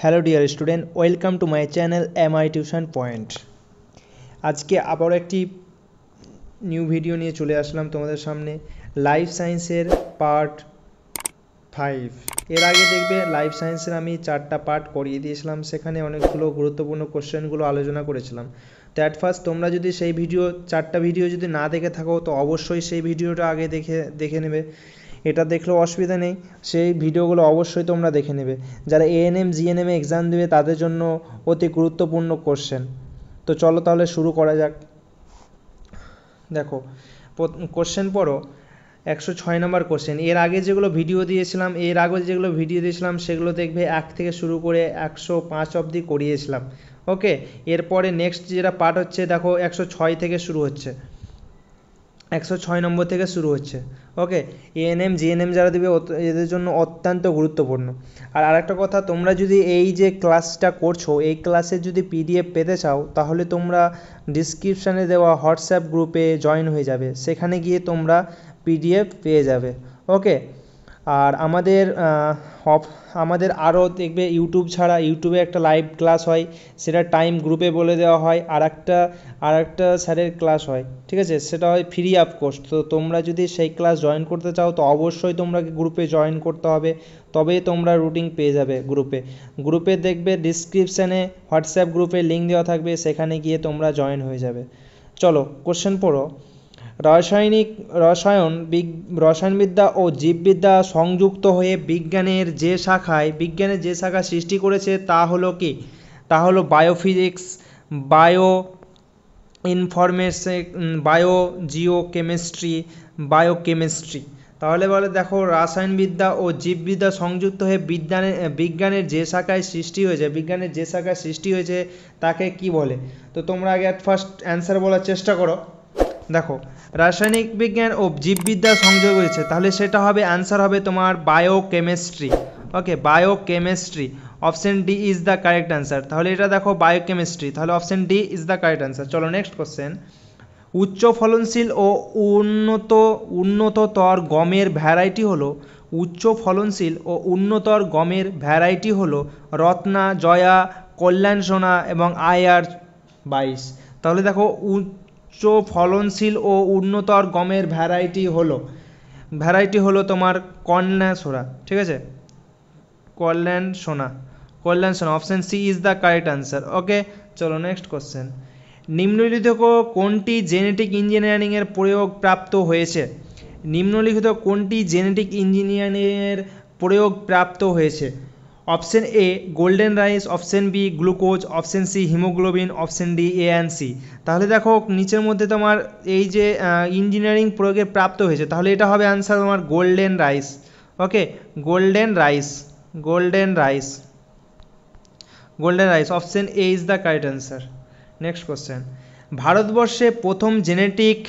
Hello dear student, welcome to my channel MI tuition point. আজকে আবার একটি new video নিয়ে চলে আসলাম তোমাদের সামনে, লাইফ সায়েন্সের পার্ট 5। এর আগে দেখবে লাইফ সায়েন্সের আমি 4টা পার্ট করিয়ে দিয়েছিলাম, সেখানে অনেকগুলো গুরুত্বপূর্ণ কোশ্চেনগুলো আলোচনা করেছিলাম। তো অ্যাট ফার্স্ট তোমরা যদি সেই ভিডিও 4টা ভিডিও যদি না দেখে থাকো তো অবশ্যই সেই ভিডিওটা আগে দেখে নেবে। এটা দেখলেও অসুবিধা নেই, সেই ভিডিওগুলো অবশ্যই তোমরা দেখে নেবে। যারা ANM GNM এক্সাম দেবে তাদের জন্য অতি গুরুত্বপূর্ণ কোশ্চেন। তো চলো তাহলে শুরু করা যাক। দেখো কোশ্চেন পড়ো, 106 নম্বর কোশ্চেন। এর আগে যেগুলো ভিডিও দিয়েছিলাম সেগুলো দেখবে 1 থেকে শুরু করে 105 অবধি করিয়েছিলাম। ওকে, এরপরে নেক্সট যেটা পার্ট হচ্ছে দেখো 106 থেকে শুরু হচ্ছে, 106 নম্বর থেকে শুরু হচ্ছে। ওকে, ANM GNM যারা দেবে এদের জন্য অত্যন্ত গুরুত্বপূর্ণ। আর আরেকটা কথা, তোমরা যদি এই যে ক্লাসটা করছো এই ক্লাসের যদি PDF পেতে চাও তাহলে তোমরা ডিসক্রিপশানে দেওয়া হোয়াটসঅ্যাপ গ্রুপে জয়েন হয়ে যাবে, সেখানে গিয়ে তোমরা PDF পেয়ে যাবে। ওকে, আর আমাদের আরও দেখবে ইউটিউব ছাড়া ইউটিউবে একটা লাইভ ক্লাস হয়, সেটা টাইম গ্রুপে বলে দেওয়া হয়। আর একটা স্যারের ক্লাস হয়, ঠিক আছে, সেটা হয় ফ্রি অফ কোর্স। তো তোমরা যদি সেই ক্লাস জয়েন করতে চাও তো অবশ্যই তোমরা গ্রুপে জয়েন করতে হবে, তবেই তোমরা রুটিন পেয়ে যাবে। গ্রুপে দেখবে ডিসক্রিপশানে হোয়াটসঅ্যাপ গ্রুপে লিঙ্ক দেওয়া থাকবে, সেখানে গিয়ে তোমরা জয়েন হয়ে যাবে। চলো কোশ্চেন পড়ো। রসায়নবিদ্যা ও জীববিদ্যা সংযুক্ত হয়ে বিজ্ঞানের যে শাখা সৃষ্টি করেছে তা হলো কি? তা হলো বায়োফিজিক্স, বায়োকেমিস্ট্রি। তাহলে বলে দেখো, রাসায়নবিদ্যা ও জীববিদ্যা সংযুক্ত হয়ে বিজ্ঞানের যে শাখায় সৃষ্টি হয়েছে তাকে কি বলে? তো তোমরা আগে ফার্স্ট অ্যান্সার বলার চেষ্টা করো। দেখো, রাসায়নিক বিজ্ঞান ও জীববিদ্যা সংযোগ হয়েছে, তাহলে সেটা হবে অ্যান্সার হবে তোমার biochemistry. Okay, biochemistry, option D is the correct answer. তাহলে এটা দেখো বায়োকেমিস্ট্রি, তাহলে option D is the correct answer. চলো নেক্সট কোশ্চেন। উচ্চ ফলনশীল ও উন্নততর গমের ভ্যারাইটি হলো রত্না, জয়া, কল্যাণ সোনা এবং IR-22। তাহলে দেখো, উচ্চ ফলনশীল ও উন্নতর গমের ভ্যারাইটি হলো তোমার কল্যাণ সোনা, ঠিক আছে, কল্যাণ সোনা, option C is the correct answer. Okay, চলো নেক্সট কোশ্চেন। নিম্নলিখিত কোনটি জেনেটিক ইঞ্জিনিয়ারিংয়ের প্রয়োগ প্রাপ্ত হয়েছে? Option A golden rice, option B glucose, option C haemoglobin, option D A&C। তাহলে দেখো নিচের মধ্যে তোমার এই যে ইঞ্জিনিয়ারিং প্রয়োগে প্রাপ্ত হয়েছে, তাহলে এটা হবে অ্যান্সার তোমার golden rice. Okay, golden rice, option A is the correct answer. Next question. ভারতবর্ষে প্রথম জেনেটিক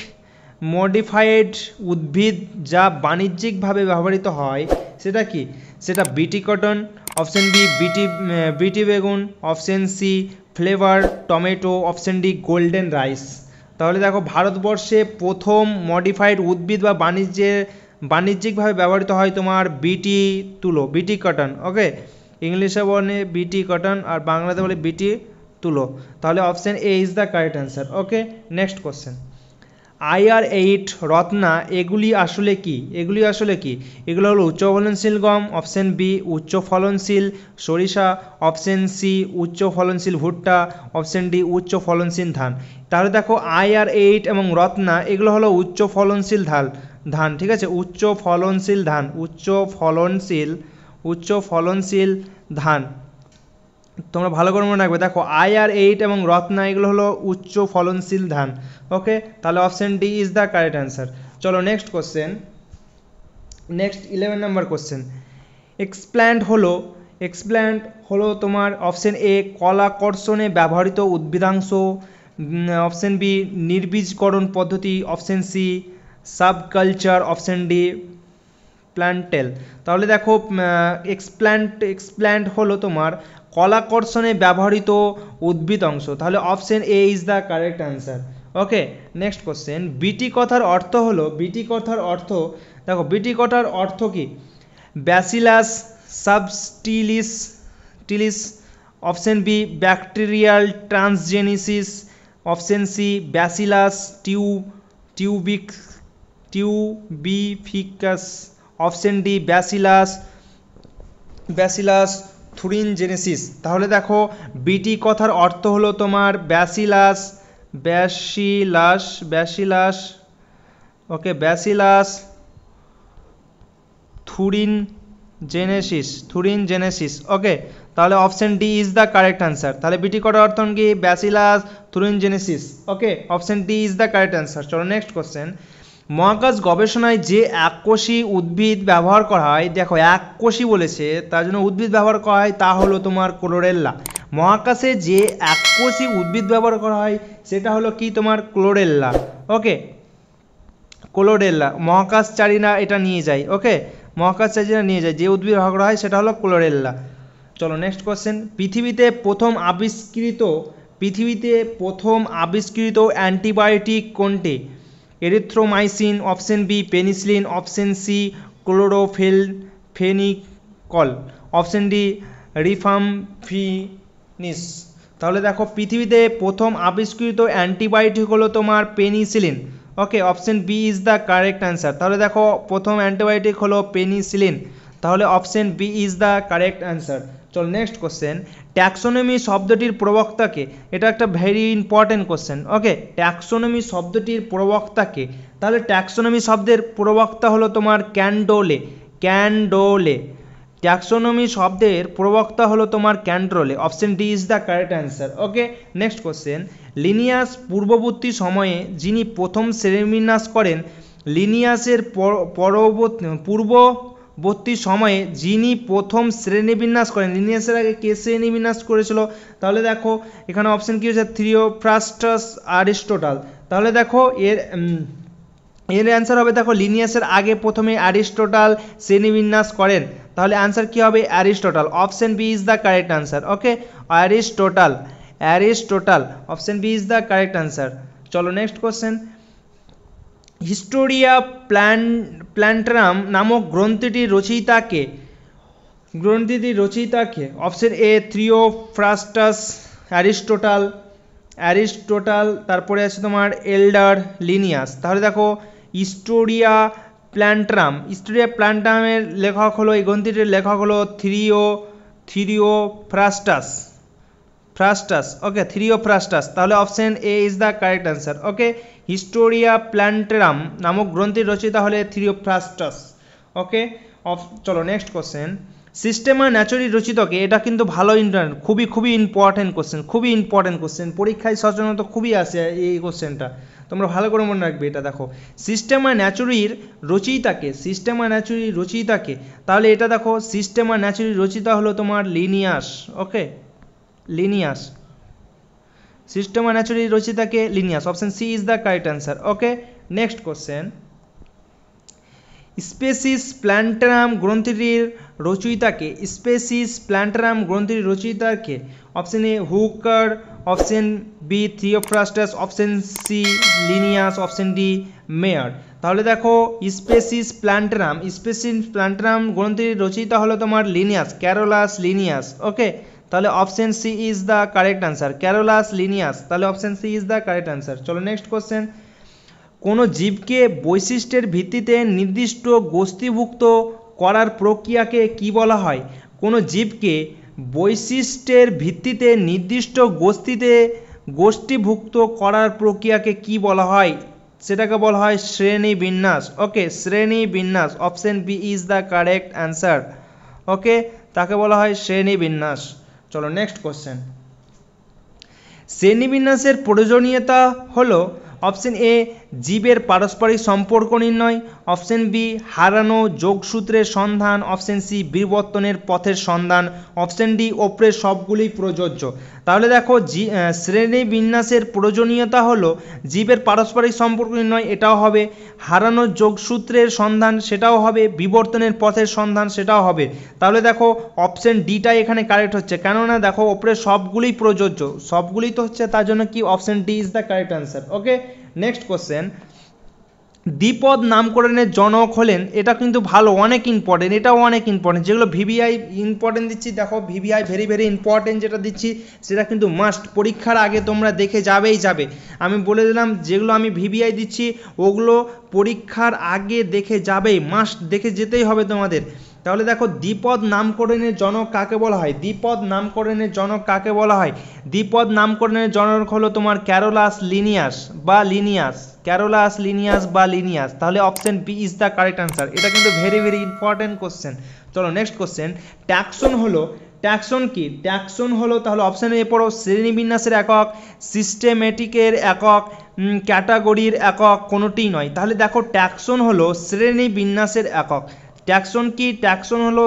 মডিফাইড উদ্ভিদ যা বাণিজ্যিকভাবে ব্যবহৃত হয় সেটা কি? সেটা বিটি কটন, অপশন বি বিটি বেগুন, option C flavour tomato, option D golden rice. তাহলে দেখো, ভারতবর্ষে প্রথম মডিফাইড উদ্ভিদ বা বাণিজ্যিকভাবে ব্যবহৃত হয় তোমার বিটি কটন। ওকে, ইংলিশে বলে বিটি কটন আর বাংলাতে বলে বিটি তুলো। তাহলে option A is the correct answer. Okay, next question. IR-8 Ratna এগুলি আসলে কি? এগুলো হলো উচ্চ ফলনশীল গম, অপশন বি উচ্চ ফলনশীল সরিষা, অপশন সি উচ্চ ফলনশীল ভুট্টা, অপশন ডি উচ্চ ফলনশীল ধান। তাহলে দেখো, IR-8 এবং রত্না এগুলো হলো উচ্চ ফলনশীল ধান, ঠিক আছে, উচ্চ ফলনশীল ধান। তোমরা ভালো করে মনে রাখবে, দেখো IR-8 এবং রত্না এগুলো হলো উচ্চ ফলনশীল ধান। ওকে, তাহলে option D is the correct answer. চলো নেক্সট 11 নম্বর কোশ্চেন। এক্সপ্ল্যান্ট হলো তোমার অপশন এ কলাকর্ষণে ব্যবহৃত উদ্ভিদাংশ, অপশন বি নির্বীজকরণ পদ্ধতি, option C subculture, option D প্ল্যান্টেল। তাহলে দেখো, এক্সপ্ল্যান্ট হলো তোমার কলাকর্ষণে ব্যবহৃত উদ্ভিদ অংশ, তাহলে option A is the correct answer. Okay, next question. BT কথার অর্থ কি? Bacillus subtilis option B bacterial transgenesis, option C bacillus tubificus, option D bacillus thuringiensis. তাহলে দেখো বিটি কথার অর্থ হলো তোমার ব্যাসিলাস ওকে, ব্যাসিলাস থুরিনজেনেসিস ওকে। তাহলে option D is the correct answer. তাহলে বিটি কথার অর্থ কি bacillus thuringiensis okay, option D is the correct answer. চলো নেক্সট কোশ্চেন, মহাকাশ গবেষণায় যে এককোষী উদ্ভিদ ব্যবহার করা হয়, দেখো এককোষী বলেছে তার জন্য উদ্ভিদ ব্যবহার করা হয়, তা হলো তোমার ক্লোরেল্লা। মহাকাশে যে এককোষী উদ্ভিদ ব্যবহার করা হয় সেটা হলো কি তোমার ক্লোরেল্লা ওকে, ক্লোরেল্লা। মহাকাশচারীরা এটা নিয়ে যায় ওকে, মহাকাশচারীরা নিয়ে যায় যে উদ্ভিদ ব্যবহার করা হয় সেটা হলো ক্লোরেল্লা। চলো নেক্সট কোশ্চেন, পৃথিবীতে প্রথম আবিষ্কৃত অ্যান্টিবায়োটিক কোনটি? Erythromycin, option B penicillin, option C chloramphenicol, option D rifampicin. তাহলে দেখো পৃথিবীতে প্রথম আবিষ্কৃত অ্যান্টিবায়োটিক হলো তোমার penicillin okay, option B is the correct answer. তাহলে দেখো প্রথম অ্যান্টিবায়োটিক হলো পেনিসিলিন, তাহলে option B is the correct answer. চলো নেক্সট কোশ্চেন, ট্যাক্সোনমি শব্দটির প্রবক্তাকে? এটা একটা very important question okay, taxonomy শব্দটির প্রবক্তাকে? তাহলে ট্যাক্সোনমি শব্দের প্রবক্তা হলো তোমার ক্যান্ডোলে। ট্যাক্সোনমি শব্দের প্রবক্তা হলো তোমার Candolle, option D is the correct answer okay. Next question, Linnaeus পূর্ববর্তী সময়ে যিনি প্রথম শ্রেণীবিন্যাস করেন, লিনিয়াসের পূর্ববর্তী সময়ে যিনি প্রথম শ্রেণীবিন্যাস করেন, লিনিয়াসের আগে কে শ্রেণীবিন্যাস করেছিল? তাহলে দেখো এখানে অপশন কি হচ্ছে, থিওফ্রাস্টাস, অ্যারিস্টটল। তাহলে দেখো এর অ্যান্সার হবে, দেখো লিনিয়াসের আগে প্রথমে অ্যারিস্টটল শ্রেণীবিন্যাস করেন, তাহলে অ্যান্সার কি হবে Aristotle, option B is the correct answer okay, Aristotle, option B is the correct answer. চলো নেক্সট কোশ্চেন, হিস্টোরিয়া প্ল্যান্টারাম নামক গ্রন্থটির রচয়িতাকে? অপশন এ থিওফ্রাস্টাস, অ্যারিস্টটল, তারপরে আছে তোমার এল্ডার লিনিয়াস। তাহলে দেখো হিস্টোরিয়া প্ল্যান্টারামের লেখক হলো, এই গ্রন্থটির লেখক হলো থিওফ্রাস্টাস ওকে, থিওফ্রাস্টাস। তাহলে option A is the correct answer okay, historia প্ল্যান্টারাম নামক গ্রন্থের রচয়িতা হলে থিওফ্রাস্টাস ওকে। চলো নেক্সট কোশ্চেন, সিস্টেমা ন্যাচুরালি রচিতকে? এটা কিন্তু ভালো খুবই ইম্পর্টেন্ট কোশ্চেন, পরীক্ষায় সাধারণত খুবই আসে এই কোশ্চেনটা, তোমরা ভালো করে মনে রাখবে এটা। দেখো সিস্টেমা ন্যাচুরালির রচয়িতাকে? তাহলে এটা দেখো সিস্টেমা ন্যাচুরালি রচয়িতা হলো তোমার লিনিয়াস ওকে, সিস্টেমা ন্যাচুরালি রচয়িতাকে Linnaeus, option C is the correct answer okay. Next question, species plantarum গ্রন্থটির রচয়িতাকে? Option A Hooker, option B Theophrastus, option C Linnaeus, option D Mayr. তাহলে দেখো স্পেসিস প্ল্যান্টারাম গ্রন্থটির রচয়িতা হলো তোমার লিনিয়াস, ক্যারোলাস লিনিয়াস ওকে। তাহলে option C is the correct answer, Carolus Linnaeus. তাহলে option C is the correct answer. চলো next question, কোনো জীবকে বৈশিষ্ট্যের ভিত্তিতে নির্দিষ্ট গোষ্ঠীভুক্ত করার প্রক্রিয়াকে কি বলা হয়? কোনো জীবকে বৈশিষ্ট্যের ভিত্তিতে নির্দিষ্ট গোষ্ঠীভুক্ত করার প্রক্রিয়াকে কি বলা হয়? সেটাকে বলা হয় শ্রেণীবিন্যাস ওকে, শ্রেণীবিন্যাস, option B is the correct answer okay, তাকে বলা হয় শ্রেণীবিন্যাস। চলো নেক্সট কোশ্চেন, শ্রেণীবিন্যাসের প্রয়োজনীয়তা হলো অপশন এ জীবের পারস্পরিক সম্পর্ক নির্ণয়, অপশন বি হারানো যোগসূত্রের সন্ধান, অপশন সি বিবর্তনের পথের সন্ধান, অপশন ডি ওপরের সবগুলি প্রযোজ্য। তাহলে দেখো শ্রেণীবিন্যাসের প্রয়োজনীয়তা হলো জীবের পারস্পরিক সম্পর্ক নির্ণয়, এটাও হবে, হারানো যোগসূত্রের সন্ধান সেটাও হবে, বিবর্তনের পথের সন্ধান সেটাও হবে। তাহলে দেখো অপশন ডিটাই এখানে কারেক্ট হচ্ছে, কেননা দেখো ওপরের সবগুলিই প্রযোজ্য, সবগুলি তো হচ্ছে, তার জন্য কি option D is the correct answer okay. Next question, দ্বিপদ নামকরণের জনক হলেন, এটা কিন্তু ভালো, অনেক ইম্পর্টেন্ট, এটাও অনেক ইম্পর্টেন্ট। যেগুলো ভিভিআই ইম্পর্টেন্ট দিচ্ছি, দেখো ভিভিআই ভেরি ভেরি ইম্পর্টেন্ট যেটা দিচ্ছি সেটা কিন্তু মাস্ট, পরীক্ষার আগে তোমরা দেখে যাবে। আমি বলে দিলাম যেগুলো আমি ভিভিআই দিচ্ছি ওগুলো পরীক্ষার আগে দেখে যাবেই, মাস্ট দেখে যেতেই হবে তোমাদের। তাহলে দেখো দ্বিপদ নামকরণের জনক কাকে বলা হয়, দ্বিপদ নামকরণের জনক কাকে বলা হয়? দ্বিপদ নামকরণের জনক হলো তোমার ক্যারোলাস লিনিয়াস বা লিনিয়াস, ক্যারোলাস লিনিয়াস বা লিনিয়াস। তাহলে option B is the correct answer. এটা কিন্তু ভেরি ভেরি ইম্পর্টেন্ট কোশ্চেন। চলো নেক্সট কোশ্চেন, ট্যাক্সন হলো, ট্যাক্সন কি? ট্যাক্সন হলো, তাহলে অপশন এ পড়ো, শ্রেণীবিন্যাসের একক, সিস্টেমেটিকের একক, ক্যাটাগরির একক, কোনোটিই নয়। তাহলে দেখো ট্যাক্সন হলো শ্রেণীবিন্যাসের একক। ট্যাক্সন কি? ট্যাক্সন হলো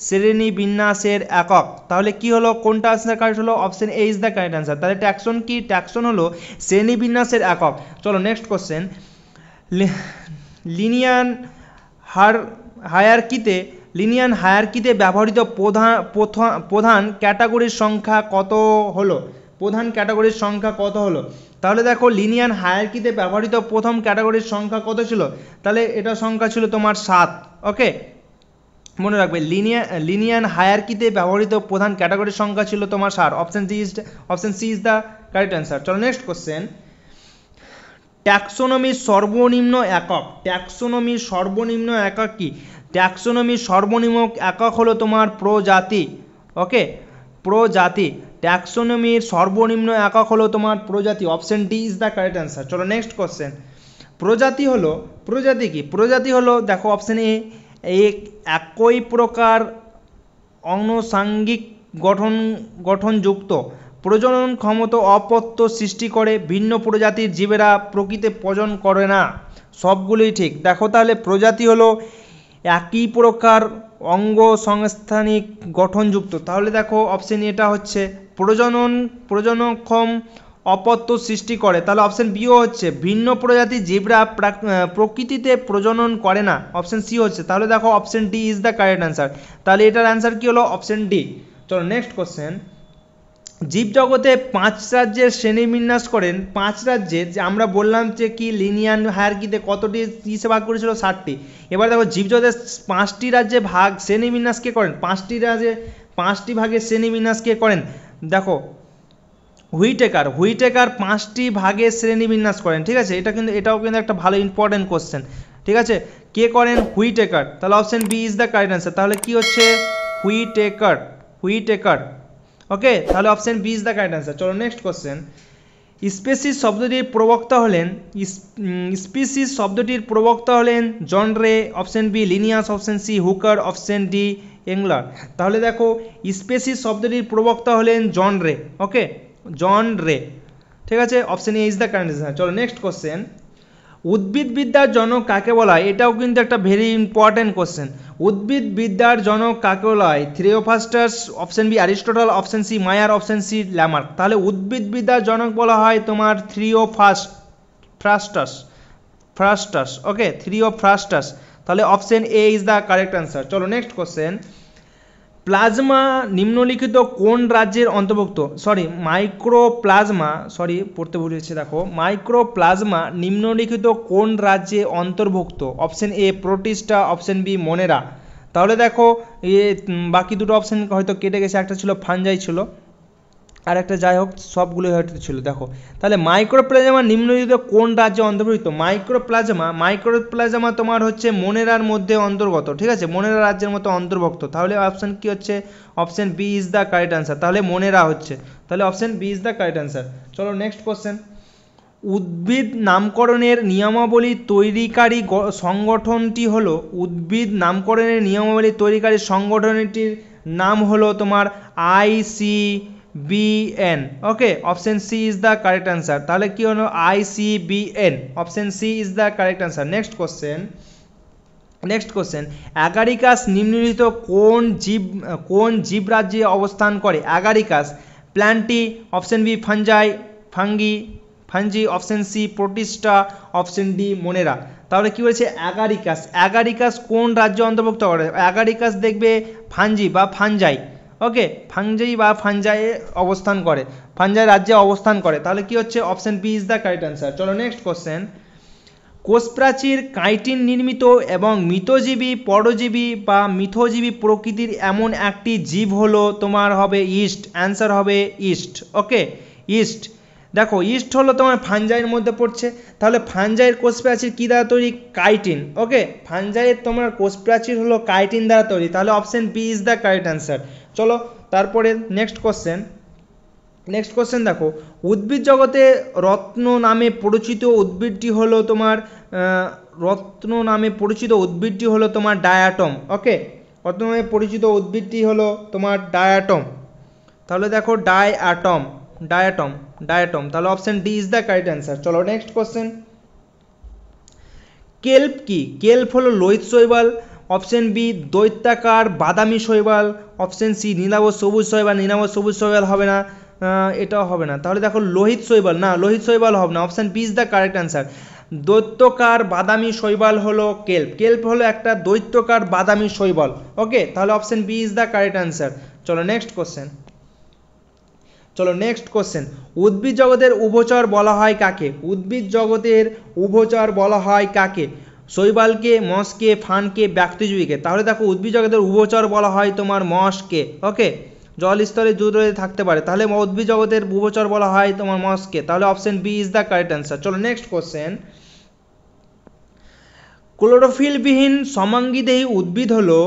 শ্রেণীবিন্যাসের একক। তাহলে কি হলো, কোনটা আনসার কারেক্ট হলো? Option A is the correct answer. তাহলে ট্যাক্সন কি? ট্যাক্সন হলো শ্রেণীবিন্যাসের একক। চলো নেক্সট কোশ্চেন, লিনিয়ান হায়ারার্কিতে ব্যবহৃত প্রধান ক্যাটাগরির সংখ্যা কত হলো? প্রধান ক্যাটাগরির সংখ্যা কত হলো? তাহলে দেখো লিনিয়ান হায়ারার্কিতে ব্যবহৃত প্রথম ক্যাটাগরির সংখ্যা কত ছিল? তাহলে এটা সংখ্যা ছিল তোমার 7। ওকে, মনে রাখবে লিনিয়ান হায়ারার্কিতে ব্যবহৃত প্রধান ক্যাটাগরির সংখ্যা ছিল তোমার 7। Option C is the correct answer. চলো নেক্সট কোশ্চেন, ট্যাক্সোনমির সর্বনিম্ন একক। ট্যাক্সোনমির সর্বনিম্ন একক কি? ট্যাক্সোনমির সর্বনিম্ন একক হলো তোমার প্রজাতি। ওকে, প্রজাতি। ট্যাক্সোনমির সর্বনিম্ন একক হলো তোমার প্রজাতি। Option D is the correct answer. চলো নেক্সট কোশ্চেন, প্রজাতি কি? প্রজাতি হলো, দেখো অপশন এ, একই প্রকার আনুষঙ্গিক গঠনযুক্ত প্রজনন ক্ষমতা অপত্য সৃষ্টি করে, ভিন্ন প্রজাতির জীবেরা প্রকৃতিতে প্রজনন করে না। সবগুলোই ঠিক। দেখো তাহলে প্রজাতি হলো একই প্রকার অঙ্গসংস্থানিক গঠনযুক্ত। তাহলে দেখো অপশন এটা হচ্ছে প্রজননক্ষম অপত্য সৃষ্টি করে। তাহলে অপশন বিও হচ্ছে ভিন্ন প্রজাতির জীবরা প্রকৃতিতে প্রজনন করে না। অপশন সি হচ্ছে। তাহলে দেখো option D is the correct answer. তাহলে এটার অ্যান্সার কি হলো? Option D. চলো নেক্সট কোশ্চেন, জীবজগতে 5 রাজ্যের শ্রেণীবিন্যাস করেন। 5 রাজ্যে যে আমরা বললাম যে কি লিনিয়ান হায়ারার্কিতে কতটি কিসে ভাগ করেছিল? 7টি। এবার দেখো জীবজগতের 5টি রাজ্যে শ্রেণীবিন্যাস কে করেন? 5টি রাজ্যে 5টি ভাগে শ্রেণীবিন্যাস কে করেন? দেখো হুইটেকার 5টি ভাগে শ্রেণীবিন্যাস করেন। ঠিক আছে, এটাও কিন্তু একটা ভালো ইম্পর্টেন্ট কোশ্চেন। ঠিক আছে, কে করেন? হুইটেকার। তাহলে option B is the correct answer. তাহলে কি হচ্ছে? হুইটেকার। ওকে, তাহলে option B is the correct answer. চলো নেক্সট কোশ্চেন, স্পিসিস শব্দটির প্রবক্তা হলেন John Ray. Option B Linnaeus, option C Hooker, option D Engler. তাহলে দেখো স্পিসিস শব্দটির প্রবক্তা হলেন জন রে। ওকে, জন রে। ঠিক আছে, option A is the correct answer. চলো নেক্সট কোশ্চেন, উদ্ভিদবিদ্যার জনক কাকে বলা হয়? এটাও কিন্তু একটা ভেরি ইম্পর্টেন্ট কোশ্চেন। উদ্ভিদবিদ্যার জনক কাকে বলা হয়? Theophrastus, option B Aristotle, option C Mayr, option C Lamarck. তাহলে উদ্ভিদবিদ্যার জনক বলা হয় তোমার থিওফ্রাস্টাস। Okay, Theophrastus. তাহলে option A is the correct answer. চলো নেক্সট কোশ্চেন, প্লাজমা নিম্নলিখিত কোন রাজ্যের অন্তর্ভুক্ত? মাইক্রোপ্লাজমা নিম্নলিখিত কোন রাজ্যে অন্তর্ভুক্ত? Option A protista, option B monera. তাহলে দেখো বাকি দুটো অপশন হয়তো কেটে গেছে, একটা ছিল ফানজাই ছিল আর একটা, যাই হোক সবগুলোই হয়তো ছিল। দেখো তাহলে মাইক্রোপ্লাজমা নিম্নলিখিত কোন রাজ্যে অন্তর্ভুক্ত? মাইক্রোপ্লাজমা তোমার হচ্ছে মনেরার মধ্যে অন্তর্গত। ঠিক আছে, মনেরা রাজ্যের মতো অন্তর্ভুক্ত। তাহলে অপশন কি হচ্ছে? Option B is the correct answer. তাহলে মনেরা হচ্ছে। তাহলে option B is the correct answer. চলো নেক্সট কোশ্চেন, উদ্ভিদ নামকরণের নিয়মাবলী তৈরিকারী সংগঠনটি হলো, উদ্ভিদ নামকরণের নিয়মাবলী তৈরিকারী সংগঠনটির নাম হলো তোমার ICBN। Okay, option C is the correct answer. তাহলে কি হলো? ICBN। Option C is the correct answer. Next question, agaricus নিম্নলিখিত কোন জীবরাজ্যে অবস্থান করে? Agaricus plantae, option B fungi, option C protista, option D monera. তাহলে কি বলেছে? অ্যাগারিকাস কোন রাজ্যে অন্তর্ভুক্ত করে? অ্যাগারিকাস দেখবে ফাঞ্জি বা ফানজাই। ওকে, ফানজাই অবস্থান করে, ফানজাই রাজ্যে অবস্থান করে। তাহলে কি হচ্ছে? Option B is the correct answer. চলো নেক্সট কোশ্চেন, কোষপ্রাচীর কাইটিন নির্মিত এবং মৃতজীবী পরজীবী বা মিথজীবী প্রকৃতির এমন একটি জীব হলো তোমার হবে ইস্ট, অ্যান্সার হবে ইস্ট। ওকে, ইস্ট। দেখো ইস্ট হলো তোমার ফাঞ্জাইয়ের মধ্যে পড়ছে, তাহলে ফাঞ্জাইয়ের কোষপ্রাচীর কী দ্বারা তৈরি? কাইটিন। ওকে, ফাঞ্জাইয়ের তোমার কোষপ্রাচীর হলো কাইটিন দ্বারা তৈরি, তাহলে option B is the correct answer. চলো তারপরে নেক্সট কোশ্চেন দেখো, উদ্ভিদ জগতে রত্ন নামে পরিচিত উদ্ভিদটি হলো তোমার ডায়াটম। ওকে, রত্ন নামে পরিচিত উদ্ভিদটি হলো তোমার ডায়াটম। তাহলে দেখো ডায়াটম, তাহলে option D is the correct answer. চলো নেক্সট কোশ্চেন, কেল্প কি? কেল্প হলো লোহিত শৈবাল, অপশন বি দৈত্যাকার বাদামি শৈবাল, অপশন সি নীলাভ সবুজ শৈবাল। নীলাভ সবুজ শৈবাল হবে না, এটাও হবে না। তাহলে দেখো লোহিত শৈবাল, না লোহিত শৈবাল হবে না, option B is the correct answer. দৈত্যাকার বাদামি শৈবাল হলো কেল্প হলো একটা দৈত্যাকার বাদামি শৈবাল। ওকে, তাহলে option B is the correct answer. চলো নেক্সট কোশ্চেন, উদ্ভিদ জগতের উভচর বলা হয় কাকে? উদ্ভিদ জগতের উভচর বলা হয় কাকে? শৈবালকে, মশকে, ফানকে, ব্যক্তিজীবীকে। তাহলে দেখো উদ্ভিদ জগতের উভচর বলা হয় তোমার মশকে। ওকে, জল স্তরে দূরে থাকতে পারে, তাহলে উদ্ভিদ জগতের উভচর বলা হয় তোমার মশকে, তাহলে option B is the correct answer. চলো নেক্সট কোশ্চেন, ক্লোরোফিলবিহীন সমাঙ্গিদেহী উদ্ভিদ হলো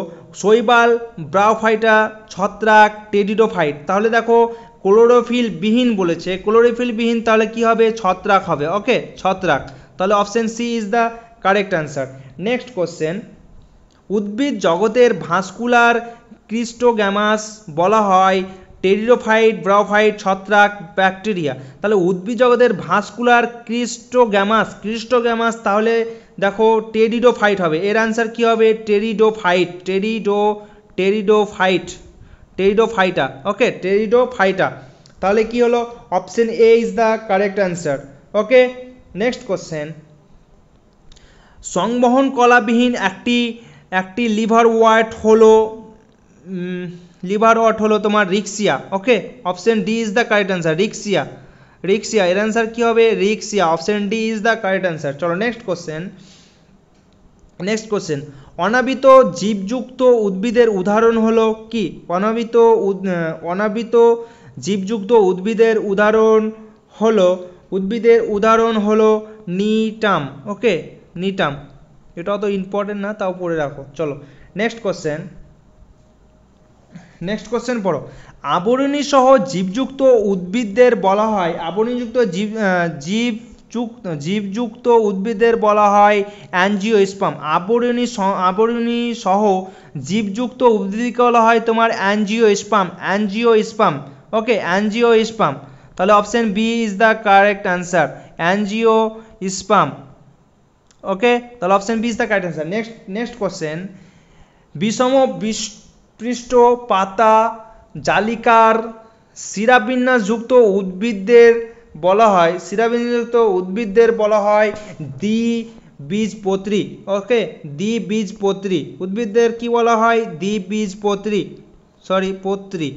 শৈবাল, ব্রায়োফাইটা, ছত্রাক, টেরিডোফাইট। তাহলে দেখো ক্লোরোফিলবিহীন বলেছে, ক্লোরোফিলবিহীন তাহলে কি হবে? ছত্রাক হবে। ওকে, ছত্রাক, তাহলে option C is the correct answer. Next question, উদ্ভিদ জগতের ভাস্কুলার ক্রিস্টোগ্যামাস বলা হয় টেরিডোফাইট, ব্রায়োফাইট, ছত্রাক, ব্যাকটেরিয়া। তাহলে উদ্ভিদ জগতের ভাস্কুলার ক্রিস্টোগ্যামাস তাহলে দেখো টেরিডোফাইট হবে, এর অ্যান্সার কি হবে? টেরিডোফাইটা। ওকে, টেরিডোফাইটা, তাহলে কি হলো? Option A is the correct answer. Okay, next question, সংবহন কলাবিহীন একটি লিভারওয়ার্ট হলো তোমার riccia. Okay, option D is the correct answer. Riccia, এর অ্যান্সার কি হবে? Riccia, option D is the correct answer. চলো নেক্সট কোশ্চেন, অনাবৃত জীবযুক্ত উদ্ভিদের উদাহরণ হলো কি? অনাবৃত জীবযুক্ত উদ্ভিদের উদাহরণ হলো নিটাম। ওকে, নিটাম, এটাও তো ইম্পর্টেন্ট না, তাও পড়ে রাখো। চলো নেক্সট কোশ্চেন পড়ো, আবরণী সহ জীবযুক্ত উদ্ভিদদের বলা হয় জীবযুক্ত উদ্ভিদের বলা হয় অ্যাঞ্জিওস্পার্ম। আবরণী সহ জীবযুক্ত উদ্ভিদকে বলা হয় তোমার অ্যাঞ্জিওস্পার্ম। ওকে, অ্যাঞ্জিওস্পার্ম, তাহলে option B is the correct answer, angiosperm. Okay, তাহলে option B is the correct answer. Next question, বিষম পৃষ্ঠ পাতা জালিকার শিরাবিন্যাসযুক্ত উদ্ভিদদের বলা হয় দ্বিবীজপত্রী। ওকে, দ্বিবীজপত্রী উদ্ভিদদের কি বলা হয়? পত্রী।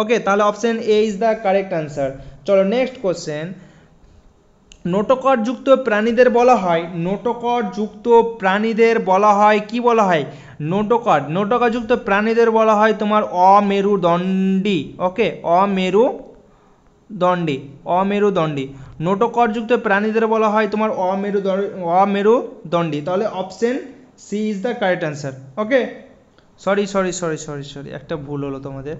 ওকে, তাহলে option A is the correct answer. চলো নেক্সট কোশ্চেন, নোটকরযুক্ত প্রাণীদের বলা হয় কি বলা হয়? নোটকরযুক্ত প্রাণীদের বলা হয় তোমার অমেরুদণ্ডী। ওকে, অমেরুদণ্ডী। নোটকরযুক্ত প্রাণীদের বলা হয় তোমার অমেরুদণ্ডী, তাহলে option C is the correct answer. Okay, sorry, একটা ভুল হলো তোমাদের।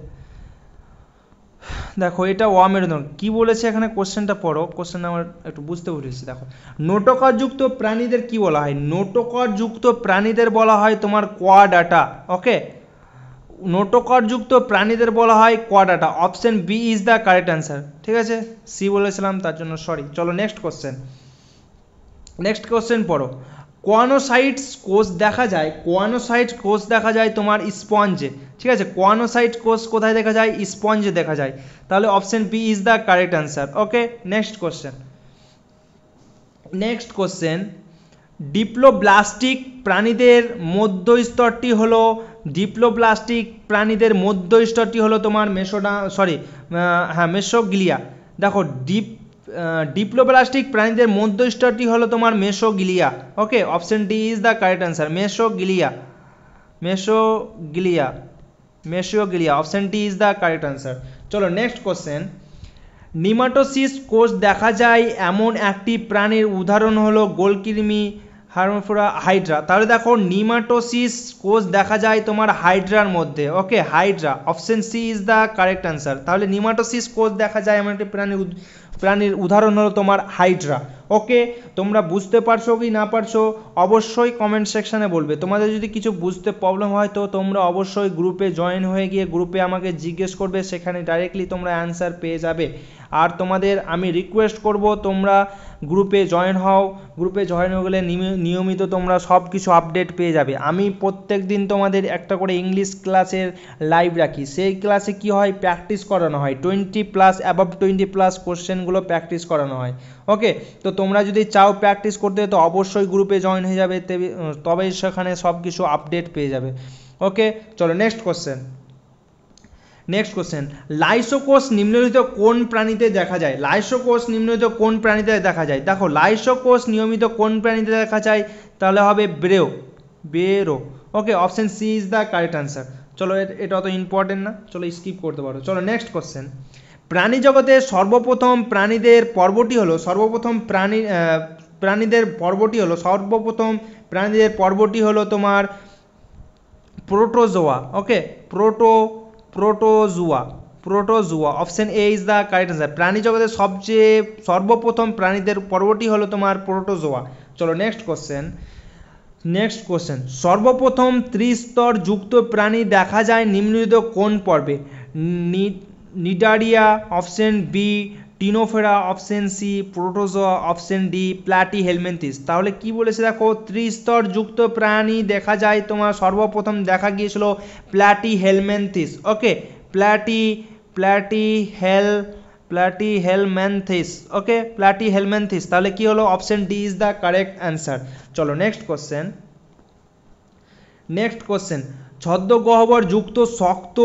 দেখো এটা অমেরুদণ্ড কি বলেছে এখানে, কোশ্চেনটা পড়ো, কোশ্চেনটা আমার একটু বুঝতে পেরেছি। দেখো নোটকরযুক্ত প্রাণীদের কি বলা হয়? নোটকরযুক্ত প্রাণীদের বলা হয় তোমার কোয়াডাটা। ওকে, নোটকরযুক্ত প্রাণীদের বলা হয় কোয়াডাটা, option B is the correct answer. ঠিক আছে, সি বলেছিলাম তার জন্য সরি। চলো নেক্সট কোশ্চেন পড়ো, কোয়ানোসাইটস কোষ দেখা যায় তোমার স্পঞ্জে। ঠিক আছে, কোয়ানোসাইট কোষ কোথায় দেখা যায়? স্পঞ্জে দেখা যায়, তাহলে option B is the correct answer. Okay, next question, diploblastic প্রাণীদের মধ্যস্তরটি হলো তোমার মেসোগ্লিয়া। দেখো ডিপ্লোপ্লাস্টিক প্রাণীদের মধ্যস্তরটি হলো তোমার mesoglea. Okay, option D is the correct answer, mesoglea, mesoglea, mesoglea, option D is the correct answer. চলো নেক্সট কোশ্চেন, নিমাটোসিস কোষ দেখা যায় এমন একটি প্রাণীর উদাহরণ হলো গোলকৃমি, হার্মোফোরা, হাইড্রা। তাহলে দেখো নিমাটোসিস কোষ দেখা যায় তোমার হাইড্রার মধ্যে। Okay, hydra, option C is the correct answer. তাহলে নিমাটোসিস কোষ দেখা যায় এমন একটি প্রাণীর উদাহরণ হলো তোমার হাইড্রা। ওকে, তোমরা বুঝতে পারছো কি না পারছো অবশ্যই কমেন্ট সেকশানে বলবে। তোমাদের যদি কিছু বুঝতে প্রবলেম হয় তো তোমরা অবশ্যই গ্রুপে জয়েন হয়ে গিয়ে গ্রুপে আমাকে জিজ্ঞেস করবে, সেখানে ডাইরেক্টলি তোমরা অ্যান্সার পেয়ে যাবে। আর তোমাদের আমি রিকোয়েস্ট করব তোমরা গ্রুপে জয়েন হও, গ্রুপে জয়েন হয়ে গেলে নিয়মিত তোমরা সব কিছু আপডেট পেয়ে যাবে। আমি প্রত্যেক দিন তোমাদের একটা করে ইংলিশ ক্লাসের লাইভ রাখি, সেই ক্লাসে কি হয় প্র্যাকটিস করানো হয়, 20+ অ্যাবভ 20+ কোশ্চেনগুলো প্র্যাকটিস করানো হয়। ওকে, তো তোমরা যদি চাও প্র্যাকটিস করতে তো অবশ্যই গ্রুপে জয়েন হয়ে যাবে, তবেই সেখানে সব কিছু আপডেট পেয়ে যাবে। ওকে, চলো নেক্সট কোশ্চেন। নেক্সট কোশ্চেন, লাইসোকোষ নিম্নলিখিত কোন প্রাণীতে দেখা যায়? লাইসোকোষ নিম্নলিখিত কোন প্রাণীতে দেখা যায়? দেখো লাইসোকোষ নিয়মিত কোন প্রাণীতে দেখা যায়? তাহলে হবে Beroe. Okay, option C is the correct answer. চলো এটা অত ইম্পর্টেন্ট না, চলো স্কিপ করতে পারো। চলো নেক্সট কোশ্চেন, প্রাণী জগতের সর্বপ্রথম প্রাণীদের পর্বটি হলো তোমার protozoa. Okay, protozoa, option A is the correct answer. প্রাণী জগতের সর্বপ্রথম প্রাণীদের পর্বটি হলো তোমার প্রোটোজোয়া। চলো নেক্সট কোশ্চেন, সর্বপ্রথম ত্রিস্তর যুক্ত প্রাণী দেখা যায় নিম্নলিখিত কোন পর্বে? Cnidaria, option B ctenophora, option C protozoa, option D platyhelminthes. তাহলে কি বলেছে দেখো, ত্রিস্তর যুক্ত প্রাণী দেখা যায় তোমার সর্বপ্রথম দেখা গিয়েছিল প্ল্যাটিহেলমিনথিস। ওকে, প্ল্যাটিহেলমিনথিস। ওকে, প্ল্যাটিহেলমিনথিস। তাহলে কি হলো, option D is the correct answer. চলো নেক্সট কোশ্চেন, ছদ্মগহ্বর যুক্ত শক্ত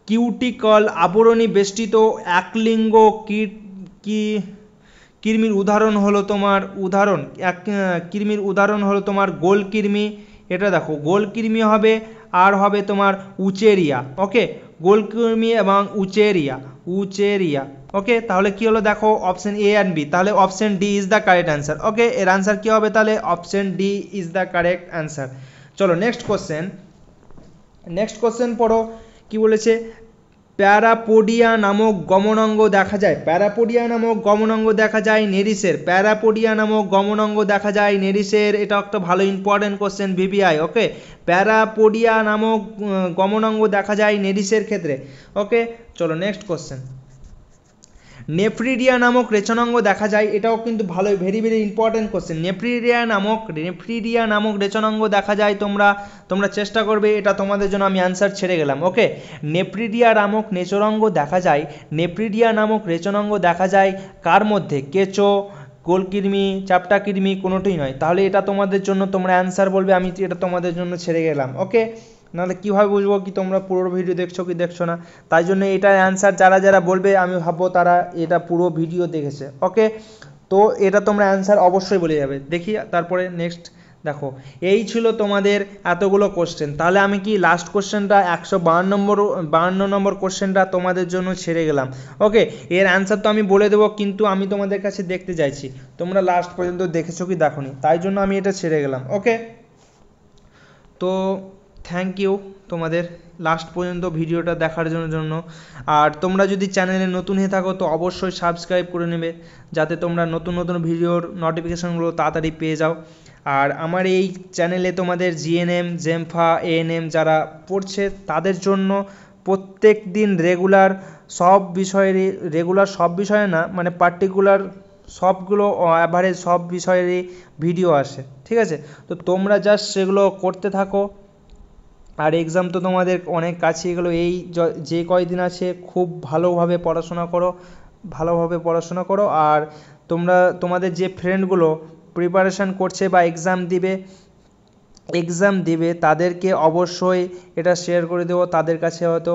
কিউটিকল আবরণী বেষ্টিত একলিঙ্গ কৃমির উদাহরণ হলো তোমার গোলকৃমি। এটা দেখো গোলকৃমি হবে, আর হবে তোমার উচেরিয়া। ওকে, গোলকৃমি এবং উচেরিয়া। ওকে, তাহলে কি হলো দেখো অপশন এ অ্যান্ড বি, তাহলে option D is the correct answer. Okay, এর আনসার কি হবে তাহলে option D is the correct answer. চলো নেক্সট কোশ্চেন পড়ো, কি বলেছে, প্যারাপোডিয়া নামক গমনাঙ্গ দেখা যায় নেরিসের। এটা একটা ভালো ইম্পর্টেন্ট কোশ্চেন ভিভিআই। ওকে, প্যারাপোডিয়া নামক গমনাঙ্গ দেখা যায় নেরিসের ক্ষেত্রে। ওকে, চলো নেক্সট কোশ্চেন, নেফ্রিডিয়া নামক রেচনাঙ্গ দেখা যায়, এটাও কিন্তু ভালো, very very important question. Nephridia নামক রেচনাঙ্গ দেখা যায়, তোমরা চেষ্টা করবে, এটা তোমাদের জন্য আমি অ্যান্সার ছেড়ে গেলাম। ওকে, নেফ্রিডিয়া নামক রেচনাঙ্গ দেখা যায় কার মধ্যে? কেঁচো, গোলকৃমি, চাপটাকৃমি, কোনোটাই নয়। তাহলে এটা তোমাদের জন্য তোমরা অ্যান্সার বলবে, আমি এটা তোমাদের জন্য ছেড়ে গেলাম। ওকে, নাহলে কীভাবে বুঝবো কি তোমরা পুরো ভিডিও দেখছো কি দেখছো না? তাই জন্য এটার অ্যান্সার যারা বলবে আমি ভাববো তারা এটা পুরো ভিডিও দেখেছে। ওকে, তো এটা তোমরা অ্যান্সার অবশ্যই বলে যাবে। দেখি তারপরে নেক্সট দেখো, এই ছিল তোমাদের এতগুলো কোশ্চেন। তাহলে আমি কি লাস্ট কোশ্চেনটা 152 নম্বর কোশ্চেনটা তোমাদের জন্য ছেড়ে গেলাম। ওকে, এর অ্যান্সার তো আমি বলে দেবো, কিন্তু আমি তোমাদের কাছে দেখতে চাইছি তোমরা লাস্ট পর্যন্ত দেখেছো কি দেখোনি, তাই জন্য আমি এটা ছেড়ে গেলাম। ওকে, তো থ্যাংক ইউ তোমাদের লাস্ট পর্যন্ত ভিডিওটা দেখার জন্য। আর তোমরা যদি চ্যানেলে নতুন হয়ে থাকো তো অবশ্যই সাবস্ক্রাইব করে নেবে, যাতে তোমরা নতুন ভিডিওর নোটিফিকেশানগুলো তাড়াতাড়ি পেয়ে যাও। আর আমার এই চ্যানেলে তোমাদের জিএনএম, জেমফা, এএনএম যারা পড়ছে তাদের জন্য প্রত্যেক দিন রেগুলার সব বিষয়ে না, মানে পার্টিকুলার সবগুলো অ্যাভারেজ সব বিষয়েরই ভিডিও আসে, ঠিক আছে? তো তোমরা জাস্ট সেগুলো করতে থাকো। আর এক্সাম তো তোমাদের অনেক কাছে এগুলো, এই যে কয়দিন আছে খুব ভালোভাবে পড়াশোনা করো। আর তোমাদের যে ফ্রেন্ডগুলো প্রিপারেশান করছে বা এক্সাম দিবে তাদেরকে অবশ্যই এটা শেয়ার করে দেবো, তাদের কাছে হয়তো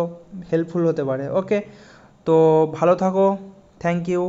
হেল্পফুল হতে পারে। ওকে, তো ভালো থাকো, থ্যাংক ইউ।